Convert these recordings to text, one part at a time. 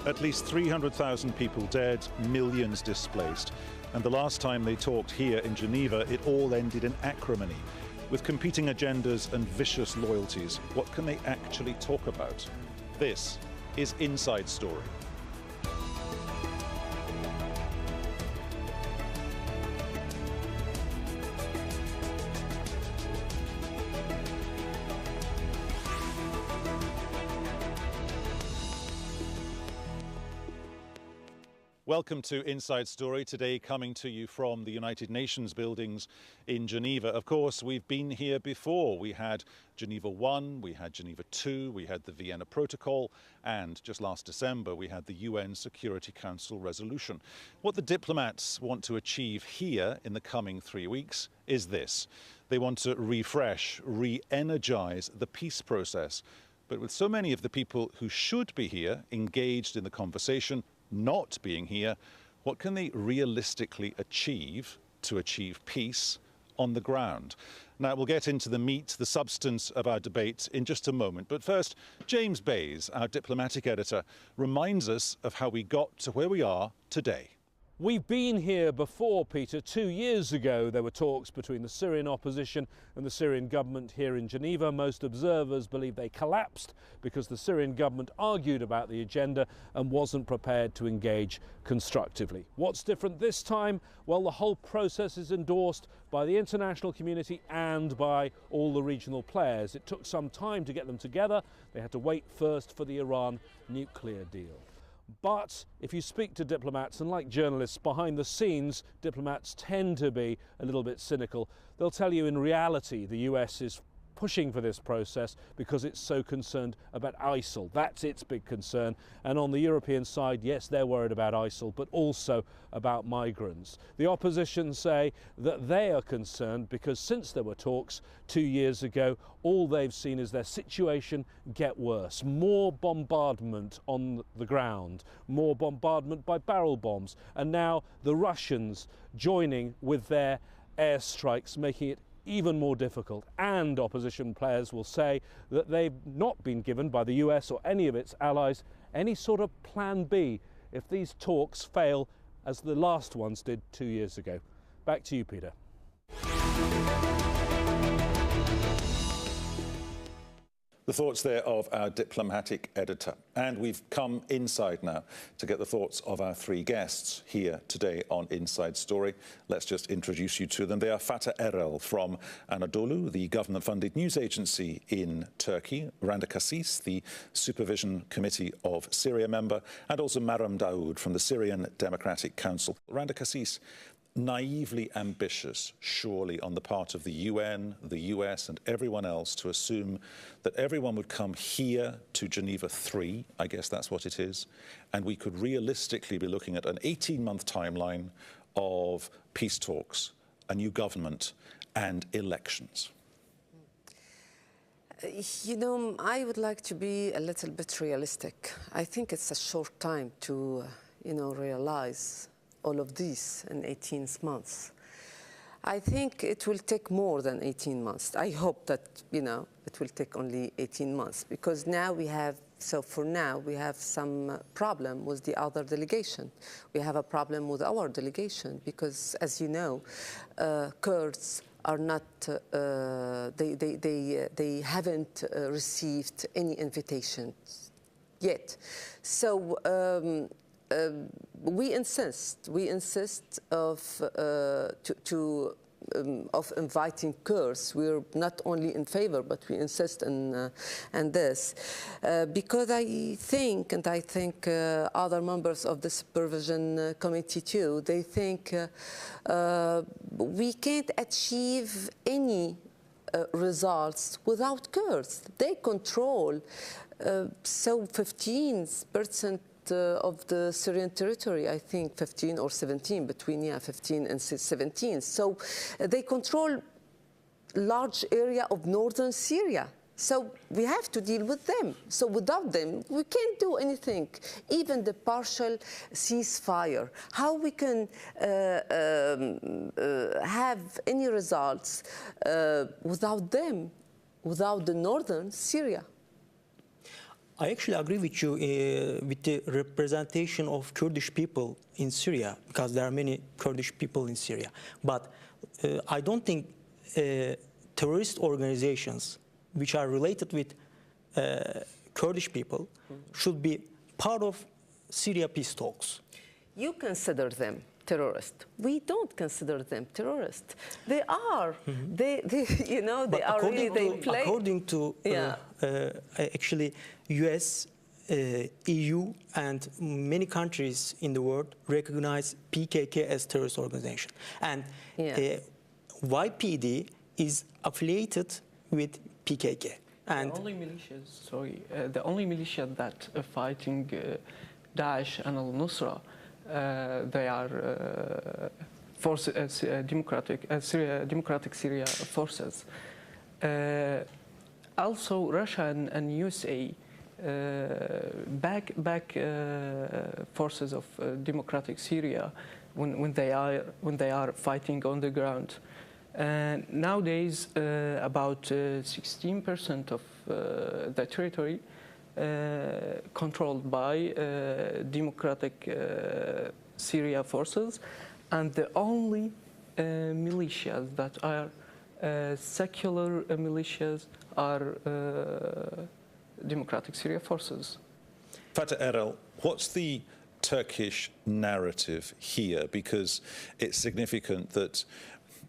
At least 300,000 people dead, millions displaced. And the last time they talked here in Geneva, it all ended in acrimony. With competing agendas and vicious loyalties, what can they actually talk about? This is Inside Story. Welcome to Inside Story, today coming to you from the United Nations buildings in Geneva. Of course, we've been here before. We had Geneva I, we had Geneva II, we had the Vienna Protocol, and just last December we had the UN Security Council resolution. What the diplomats want to achieve here in the coming 3 weeks is this. They want to refresh, re-energize the peace process. But with so many of the people who should be here engaged in the conversation not being here, what can they realistically achieve to achieve peace on the ground? Now, we'll get into the meat, the substance of our debate in just a moment. But first, James Bays, our diplomatic editor, reminds us of how we got to where we are today. We've been here before, Peter. 2 years ago, there were talks between the Syrian opposition and the Syrian government here in Geneva. Most observers believe they collapsed because the Syrian government argued about the agenda and wasn't prepared to engage constructively. What's different this time? Well, the whole process is endorsed by the international community and by all the regional players. It took some time to get them together. They had to wait first for the Iran nuclear deal. But if you speak to diplomats, and like journalists behind the scenes, diplomats tend to be a little bit cynical, they'll tell you in reality the US is pushing for this process because it's so concerned about ISIL. That's its big concern. And on the European side, yes, they're worried about ISIL, but also about migrants. The opposition say that they are concerned because since there were talks 2 years ago, all they've seen is their situation get worse. More bombardment on the ground, more bombardment by barrel bombs, and now the Russians joining with their airstrikes, making it even more difficult. And opposition players will say that they've not been given by the US or any of its allies any sort of plan B if these talks fail as the last ones did 2 years ago. Back to you, Peter. The thoughts there of our diplomatic editor. And we've come inside now to get the thoughts of our three guests here today on Inside Story. Let's just introduce you to them. They are Fatih Erel from Andalou, the government-funded news agency in Turkey, Randa Kassis, the Supervision Committee of Syria member, and also Maram Daoud from the Syrian Democratic Council. Randa Kassis, naively ambitious, surely, on the part of the UN, the US and everyone else to assume that everyone would come here to Geneva III, I guess that's what it is, and we could realistically be looking at an 18-month timeline of peace talks, a new government and elections. You know, I would like to be a little bit realistic. I think it's a short time to, realize all of this in 18 months. I think it will take more than 18 months. I hope that, it will take only 18 months because now we have, for now, we have some problem with the other delegation. We have a problem with our delegation because, as you know, Kurds are not, they haven't received any invitations yet. So, we insist of inviting Kurds. We're not only in favor, but we insist in this because I think, and I think other members of the Supervision Committee too, they think we can't achieve any results without Kurds. They control 15% of the Syrian territory, I think 15 or 17, between 15 and 17. So they control large area of northern Syria. So we have to deal with them. So without them, we can't do anything. Even the partial ceasefire, how we can have any results without them, without the northern Syria? I actually agree with you with the representation of Kurdish people in Syria, because there are many Kurdish people in Syria. But I don't think terrorist organizations which are related with Kurdish people should be part of Syria peace talks. You consider them terrorist. We don't consider them terrorist. They are. They you know, they are really, they play. According to actually US, EU, and many countries in the world recognize PKK as terrorist organization. And YPD is affiliated with PKK. And the only militias, the only militia that are fighting Daesh and al-Nusra, they are democratic Syria forces. Also, Russia and USA back forces of democratic Syria when they are fighting on the ground. Nowadays, about 16% of the territory controlled by democratic Syria forces, and the only militias that are secular militias are democratic Syria forces. Fatih, Erel, what's the Turkish narrative here? Because it's significant that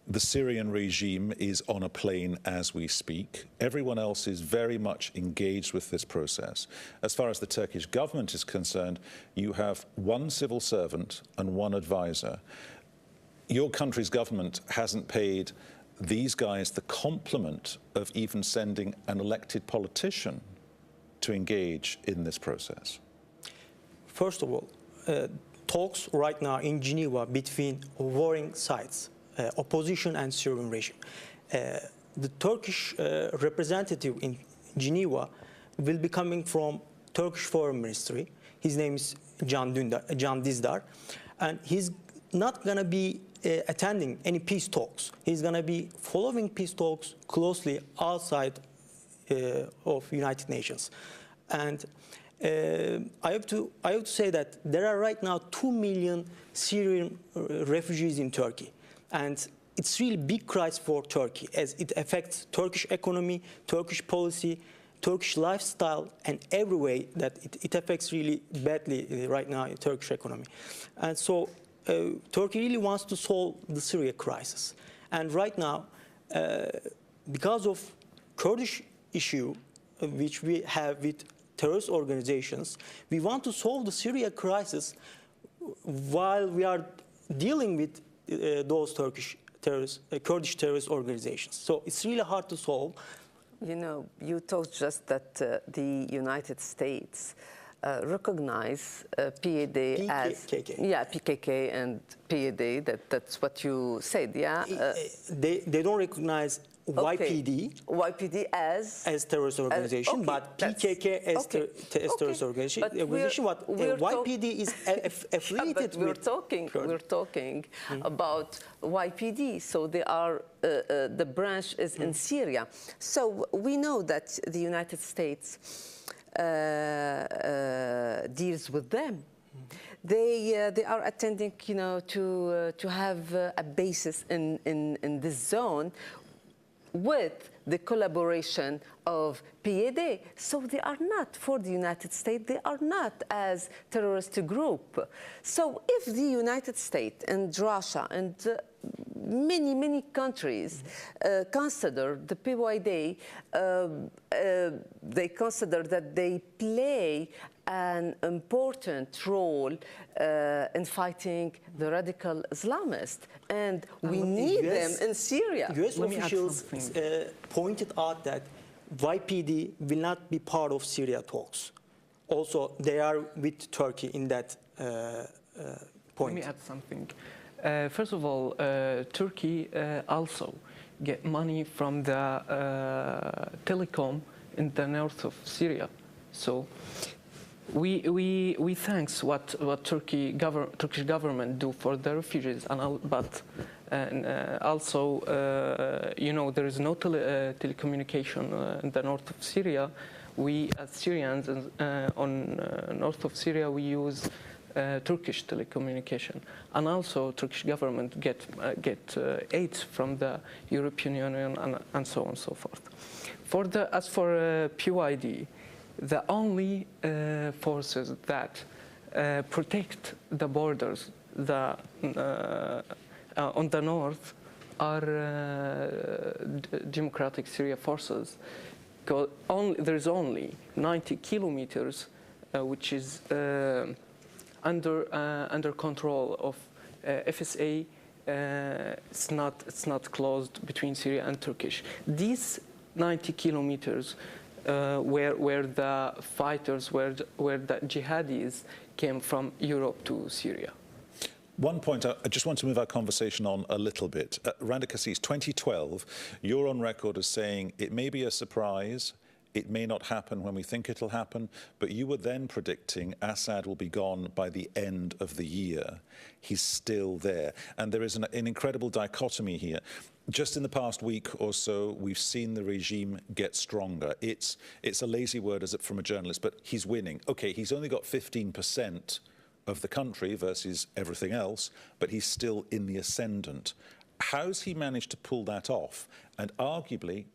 the Syrian regime is on a plane as we speak. Everyone else is very much engaged with this process. As far as the Turkish government is concerned, you have one civil servant and one advisor. Your country's government hasn't paid these guys the compliment of even sending an elected politician to engage in this process. First of all, talks right now in Geneva between warring sides, opposition and Syrian regime. The Turkish representative in Geneva will be coming from Turkish Foreign Ministry. His name is Can Dizdar, and he's not going to be attending any peace talks. He's going to be following peace talks closely outside of United Nations. And I have to say that there are right now 2 million Syrian refugees in Turkey. And it's really big crisis for Turkey, as it affects Turkish economy, Turkish policy, Turkish lifestyle, and every way that it affects really badly right now in Turkish economy. And so Turkey really wants to solve the Syria crisis. And right now, because of Kurdish issue, which we have with terrorist organizations, we want to solve the Syria crisis while we are dealing with those Kurdish terrorist organizations. So it's really hard to solve. You know, you told just that the United States recognize PKK as PKK and PYD. That's what you said, yeah. They don't recognize YPD as terrorist organization, but PKK as terrorist organization. YPD is affiliated with. We're talking about YPD. So they are the branch is in Syria. So we know that the United States deals with them. They are attending, you know, to have a basis in this zone with the collaboration of PYD. So they are not for the United States, they are not as terrorist group. So if the United States and Russia and many countries consider the PYD, they consider that they play an important role in fighting the radical Islamists, and we need them in Syria. US officials pointed out that YPD will not be part of Syria talks. Also, they are with Turkey in that point. Let me add something. First of all, Turkey also get money from the telecom in the north of Syria. So we thanks what Turkish government do for the refugees, but also you know, there is no telecommunication in the north of Syria, We, as Syrians, on north of Syria, we use Turkish telecommunication, and also Turkish government get aid from the European Union and so on and so forth. As for PYD, the only forces that protect the borders on the north are Democratic Syria forces. There is only 90 kilometers, which is under control of FSA. It's not closed between Syria and Turkish. These 90 kilometers where the fighters, where the jihadis came from Europe to Syria. One point I just want to move our conversation on a little bit. Randa, Kassis, 2012, you're on record as saying it may be a surprise, it may not happen when we think it'll happen, but you were then predicting Assad will be gone by the end of the year. He's still there. And there is an incredible dichotomy here. Just in the past week or so, we've seen the regime get stronger. It's a lazy word as from a journalist, but he's winning. Okay, he's only got 15% of the country versus everything else, but he's still in the ascendant. How's he managed to pull that off? And arguably,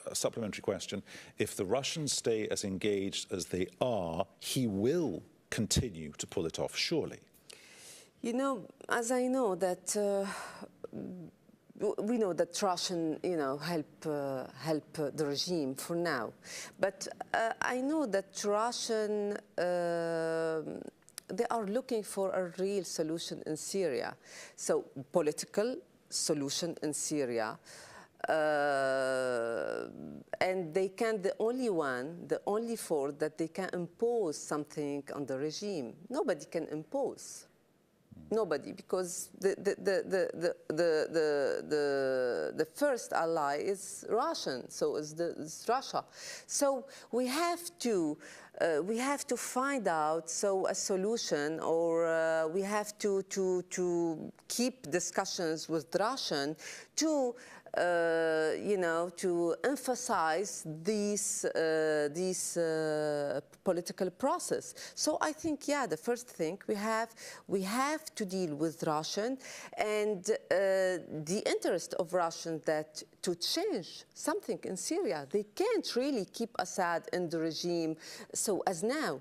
a supplementary question, if the Russians stay as engaged as they are, he will continue to pull it off, surely. You know, as I know that we know that Russian, help the regime for now, but I know that Russian. They are looking for a real solution in Syria. So, political solution in Syria. And they can, the only force that they can impose something on the regime. Nobody can impose. Nobody, because the first ally is Russian, so it's Russia. So we have to find out a solution, or we have to keep discussions with Russian to to emphasize this political process. So I think, yeah, the first thing we have to deal with Russian and the interest of Russian that to change something in Syria. They can't really keep Assad in the regime so as now.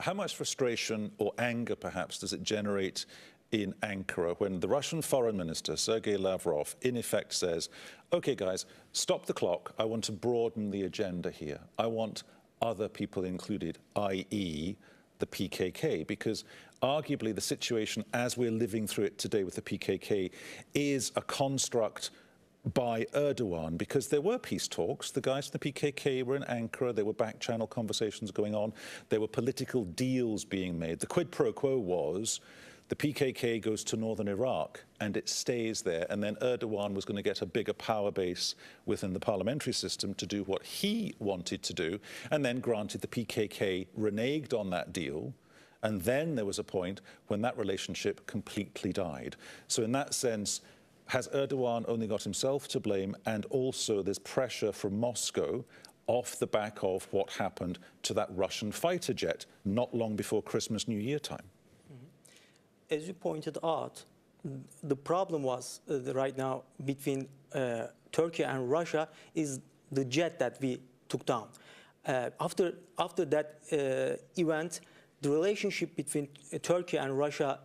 How much frustration or anger, perhaps, does it generate in Ankara when the Russian foreign minister, Sergei Lavrov, in effect says, OK, guys, stop the clock. I want to broaden the agenda here. I want other people included, i.e. the PKK, because arguably the situation as we're living through it today with the PKK is a construct by Erdogan, because there were peace talks. The guys from the PKK were in Ankara. There were back-channel conversations going on. There were political deals being made. The quid pro quo was the PKK goes to northern Iraq and it stays there. And then Erdogan was going to get a bigger power base within the parliamentary system to do what he wanted to do. And then granted, the PKK reneged on that deal. And then there was a point when that relationship completely died. So in that sense, has Erdogan only got himself to blame? And also there's pressure from Moscow off the back of what happened to that Russian fighter jet not long before Christmas, New Year time. As you pointed out, the problem was right now between Turkey and Russia is the jet that we took down. After that event, the relationship between Turkey and Russia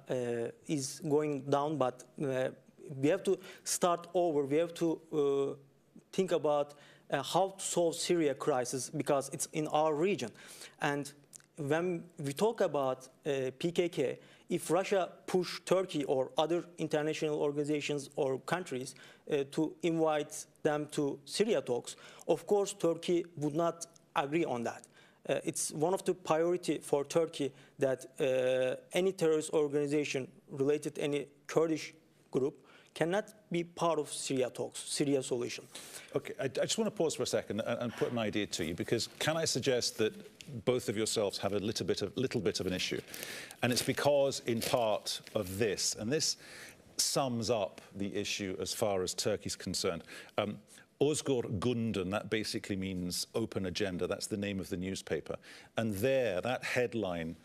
is going down, but we have to start over. We have to think about how to solve Syria crisis, because it's in our region. And when we talk about PKK, if Russia push Turkey or other international organizations or countries to invite them to Syria talks, of course Turkey would not agree on that. It's one of the priority for Turkey that any terrorist organization related to any Kurdish group cannot be part of Syria talks, Syria solution. Okay, I just want to pause for a second and put an idea to you, because can I suggest that both of yourselves have a little bit of an issue? And it's because, in part, of this, and this sums up the issue as far as Turkey's concerned. Özgür Gündem, that basically means open agenda. That's the name of the newspaper. And there, that headline,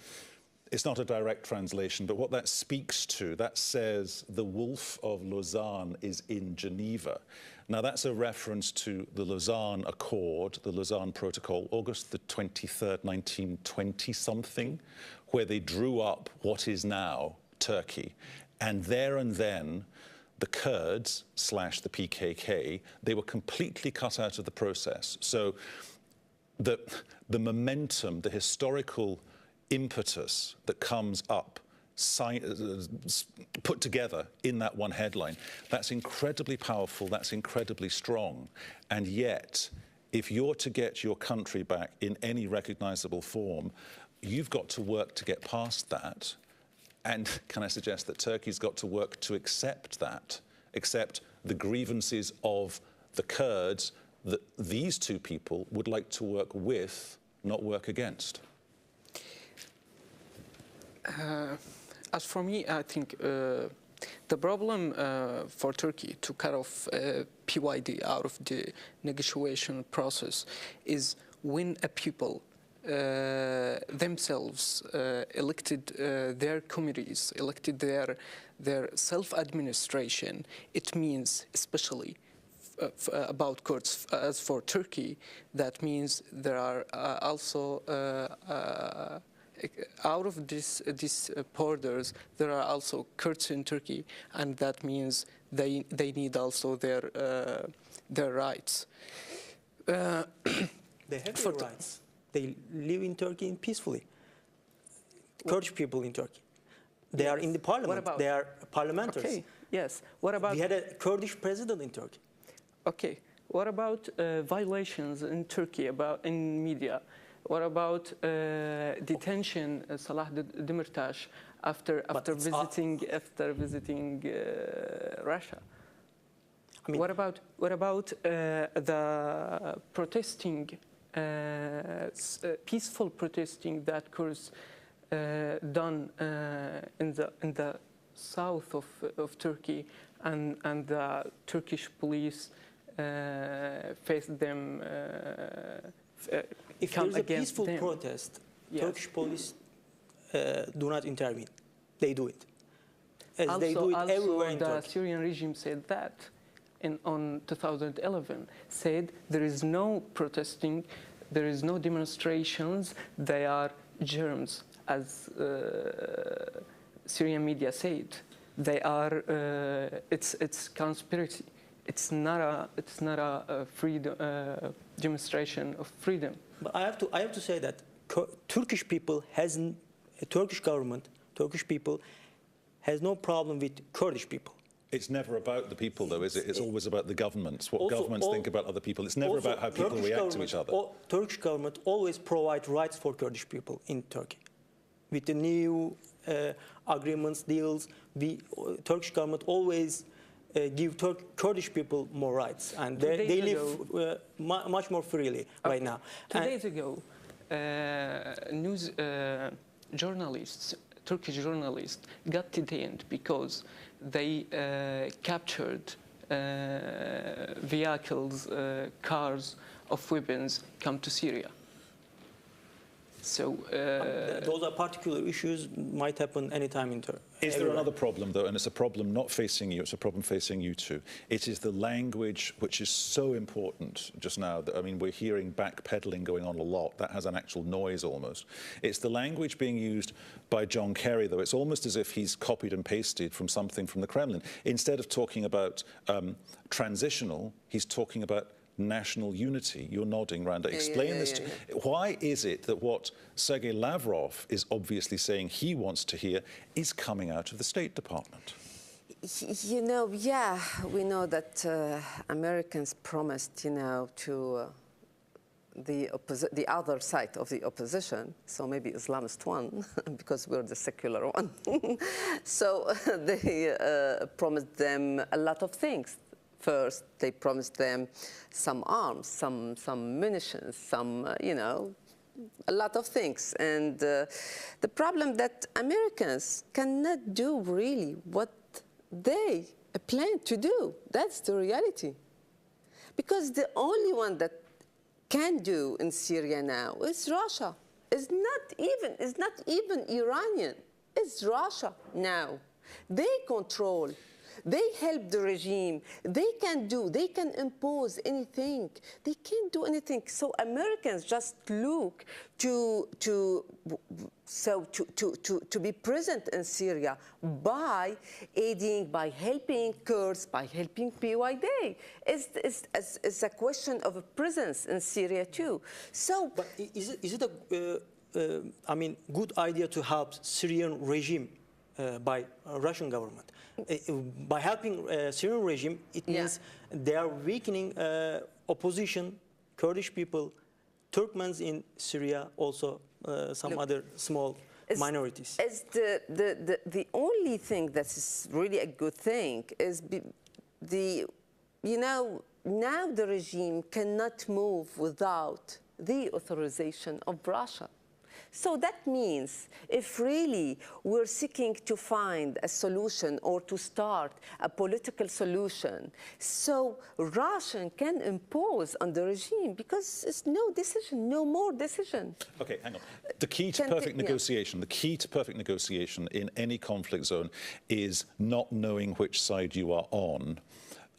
it's not a direct translation, but what that speaks to, that says the Wolf of Lausanne is in Geneva. Now, that's a reference to the Lausanne Accord, the Lausanne Protocol, August the 23rd, 1920-something, where they drew up what is now Turkey. And there and then, the Kurds / the PKK, they were completely cut out of the process. So the momentum, the historical impetus that comes up, put together in that one headline, that's incredibly powerful, that's incredibly strong. And yet, if you're to get your country back in any recognizable form, you've got to work to get past that. And can I suggest that Turkey's got to work to accept that, accept the grievances of the Kurds that these two people would like to work with, not work against? As for me, I think the problem for Turkey to cut off PYD out of the negotiation process is when a people themselves elected their communities, elected their self-administration. It means, especially about Kurds, as for Turkey, that means there are also out of these borders, there are also Kurds in Turkey, and that means they need also their rights. They have their rights. They live in Turkey peacefully. Kurdish people in Turkey. They are in the parliament. They are parliamentarians. Okay. Yes. What about? We had a Kurdish president in Turkey. Okay. What about violations in Turkey in media? What about detention, Salah Demirtas, after visiting Russia? I mean, what about the protesting, peaceful protesting that Kurds done in the south of Turkey, and the Turkish police faced them? If there's a peaceful protest, yes, Turkish police do not intervene. They do it. As they do it everywhere in Turkey. The Syrian regime said that on 2011, said there is no protesting, there is no demonstrations, they are germs, as Syrian media said. They are, it's conspiracy. It's not a freedom demonstration of freedom. But I have to say that Turkish people Turkish government, Turkish people has no problem with Kurdish people. It's never about the people, though, is it? It's always about the governments, what governments think about other people. It's never about how people react to each other. Turkish government always provide rights for Kurdish people in Turkey. With the new agreements, deals, Turkish government always give Kurdish people more rights, and they live much more freely right now. 2 days ago, news journalists, Turkish journalists, got detained because they captured vehicles, cars of weapons come to Syria. So those are particular issues, might happen anytime in Turkey. Is there another problem, though, and it's a problem not facing you, it's a problem facing you too. It is the language which is so important just now. I mean, we're hearing backpedaling going on a lot. That has an actual noise almost. It's the language being used by John Kerry, though. It's almost as if he's copied and pasted from something from the Kremlin. Instead of talking about transitional, he's talking about national unity. You're nodding, Randa. Explain this to me. Why is it that what Sergei Lavrov is obviously saying he wants to hear is coming out of the State Department? You know, yeah, we know that Americans promised, you know, to the other side of the opposition, so maybe Islamist one, because we're the secular one. So they promised them a lot of things. First, they promised them some arms, some munitions, some, you know, a lot of things. And the problem that Americans cannot do really what they plan to do. That's the reality. Because the only one that can do in Syria now is Russia. It's not even Iranian. It's Russia now. They control. They help the regime. They can impose anything. They can't do anything. So Americans just look to be present in Syria by aiding, by helping Kurds, by helping PYD. It's a question of a presence in Syria too. So, but is it a good idea to help Syrian regime by Russian government? By helping Syrian regime, it means they are weakening opposition, Kurdish people, Turkmens in Syria, also some other small minorities. The only thing that is really a good thing is now the regime cannot move without the authorization of Russia. So that means if really we're seeking to find a solution or to start a political solution, so Russia can impose on the regime because it's no decision, no more decision. Okay, hang on. The key to perfect negotiation, the key to perfect negotiation in any conflict zone is not knowing which side you are on.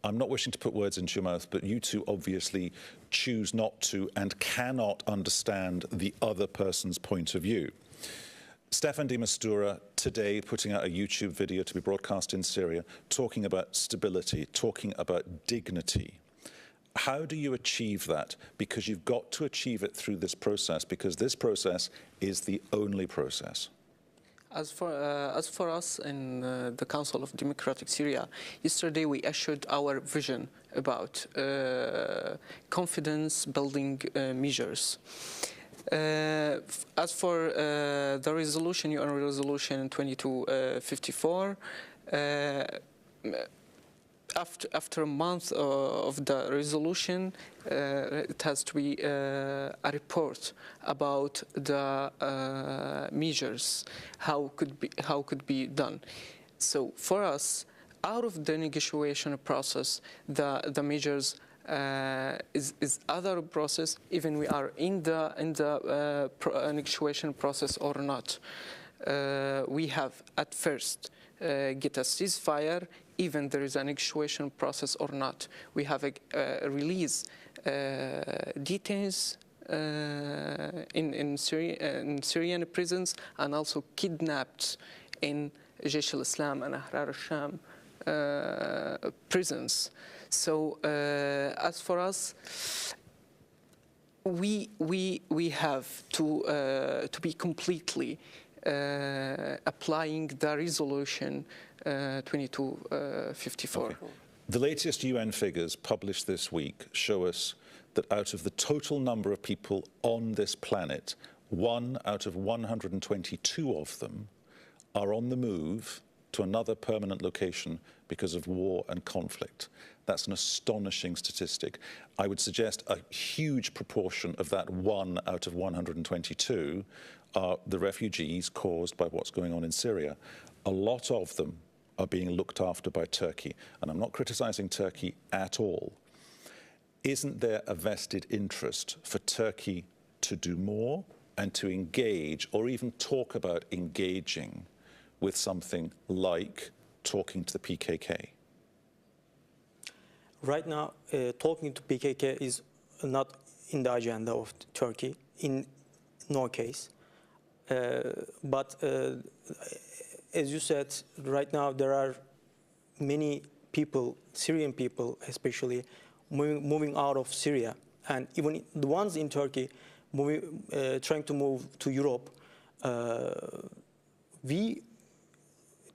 I'm not wishing to put words into your mouth, but you two obviously choose not to and cannot understand the other person's point of view. Staffan de Mistura today putting out a YouTube video to be broadcast in Syria, talking about stability, talking about dignity. How do you achieve that? Because you've got to achieve it through this process, because this process is the only process. As for us in the Council of Democratic Syria, yesterday we issued our vision about confidence-building measures. As for the resolution, UN Resolution 2254, after a month of the resolution, it has to be a report about the measures, how could be done. So for us, out of the negotiation process, the measures is other process, even we are in the negotiation process or not. We have at first get a ceasefire, even there is a negotiation process or not. We have a release detainees in Syrian prisons and also kidnapped in Jaish al-Islam and Ahrar al-Sham prisons. So as for us, we have to be completely applying the resolution 2254. Okay. The latest UN figures published this week show us that out of the total number of people on this planet, 1 out of 122 of them are on the move to another permanent location because of war and conflict. That's an astonishing statistic. I would suggest a huge proportion of that 1 out of 122 are the refugees caused by what's going on in Syria. A lot of them are being looked after by Turkey, and I'm not criticizing Turkey at all. Isn't there a vested interest for Turkey to do more and to engage or even talk about engaging with something like talking to the PKK? Right now, talking to PKK is not in the agenda of Turkey, in no case. But as you said, right now there are many people, Syrian people especially, moving out of Syria, and even the ones in Turkey trying to move to Europe.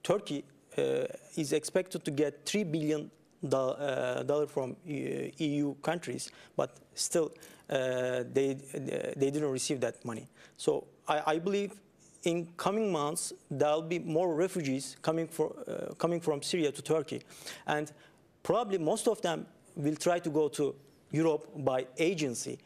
Turkey is expected to get $3 billion from EU countries, but still they didn't receive that money. So I believe in coming months there'll be more refugees coming from Syria to Turkey, and probably most of them will try to go to Europe by agency.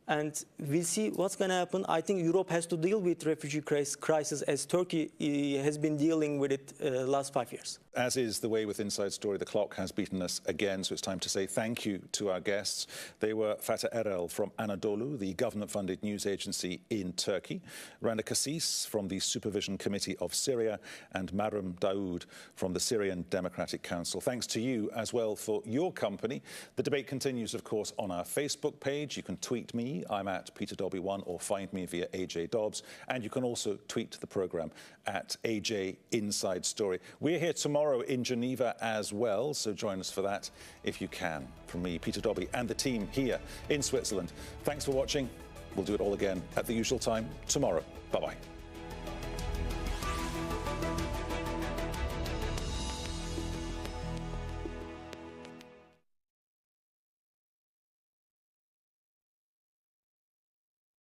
And we'll see what's going to happen. I think Europe has to deal with refugee crisis as Turkey has been dealing with it last 5 years. as is the way with Inside Story, the clock has beaten us again, so it's time to say thank you to our guests. They were Fatih Erel from Anadolu, the government-funded news agency in Turkey, Randa Kassis from the Supervision Committee of Syria, and Maram Daoud from the Syrian Democratic Council. Thanks to you as well for your company. The debate continues, of course, on our Facebook page. You can tweet me. I'm at Dobbie1, or find me via AJ Dobbs. And you can also tweet the programme at AJ Inside Story. We're here tomorrow in Geneva as well, so join us for that if you can. From me, Peter Dobbie, and the team here in Switzerland, thanks for watching. We'll do it all again at the usual time tomorrow. Bye-bye.